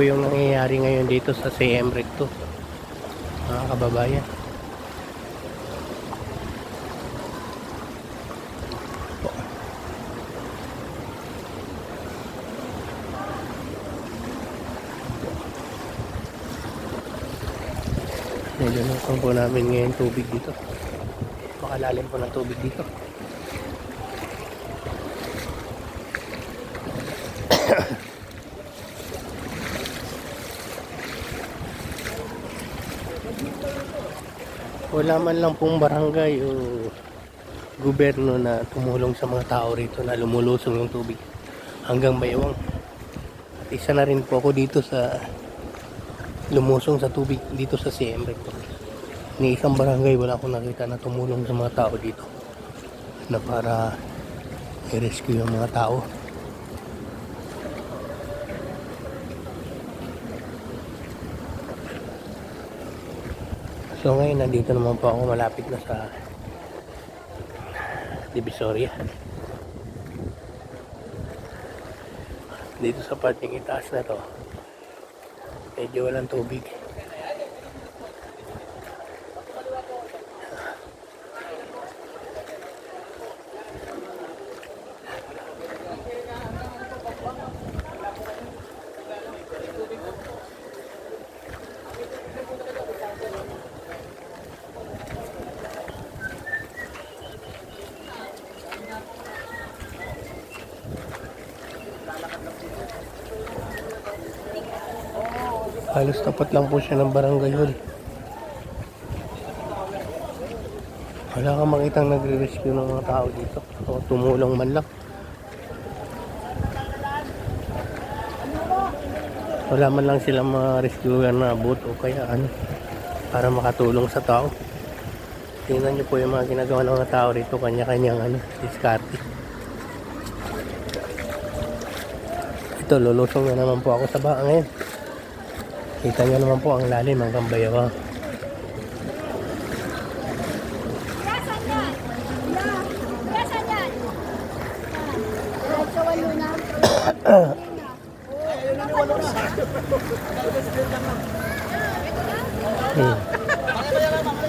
po yung nangyayari ngayon dito sa Siem Recto, mga kababayan. Medyo nukang po namin ngayon tubig dito. Makalalim po ng tubig dito. Wala man lang pong barangay o gobyerno na tumulong sa mga tao rito na lumulusong yung tubig hanggang Baywang. At isa na rin po ako dito sa lumusong sa tubig dito sa Siem Recto. Ni isang barangay wala akong nakita na tumulong sa mga tao dito na para i-rescue yung mga tao. So ngayon nandito naman po ako, malapit na sa Divisoria. Dito sa parting itaas na to, medyo walang tubig. Halos tapat lang po siya ng barangay hall. Wala kang makitang nagre-rescue ng mga tao dito o tumulong man lang. Wala man lang silang mga rescuer na boat o kaya ano para makatulong sa tao. Tingnan nyo po yung mga ginagawa ng mga tao rito, kanya-kanyang diskarte. Ito, lulusong na naman po ako sa baka ngayon. Kita nyo naman po ang lalim hanggang Baywang.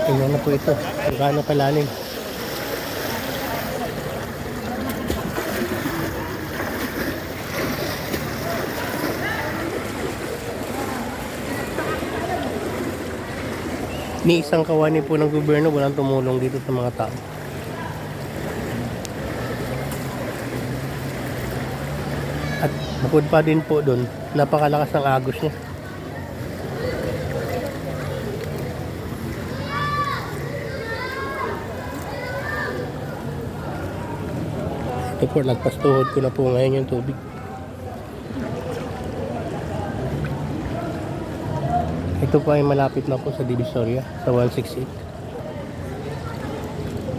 Tingnan na po ito kung gaano kalalim. Ni isang kawani po ng gobyerno walang tumulong dito sa mga tao. At bukod pa din po doon, napakalakas ng agos niya. Ito po, lagpas tuhod ko na po ngayon yung tubig. Ito po ay malapit na po sa Divisoria, sa 168.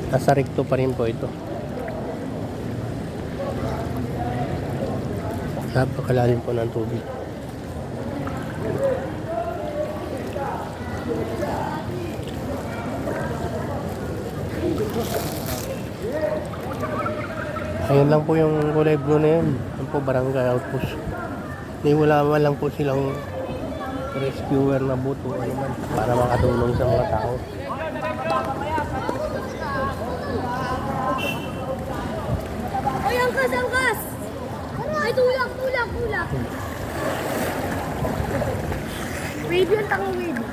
Nasa Recto pa rin po ito. Napakalalim po ng tubig. Ayun lang po yung kulay blue na yun. Yan po, barangay outpost. Wala man lang po silang rescuer na boat o ano man para makatulong sa mga tao. Ay, angkas! Ay, tulak! Wave yun, tanga wave.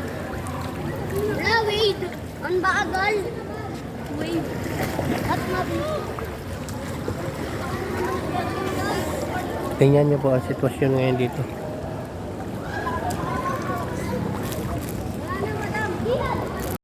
Wala, wave. Ang bagal. Wave. At mabit. Tingnan niyo po ang sitwasyon ngayon dito.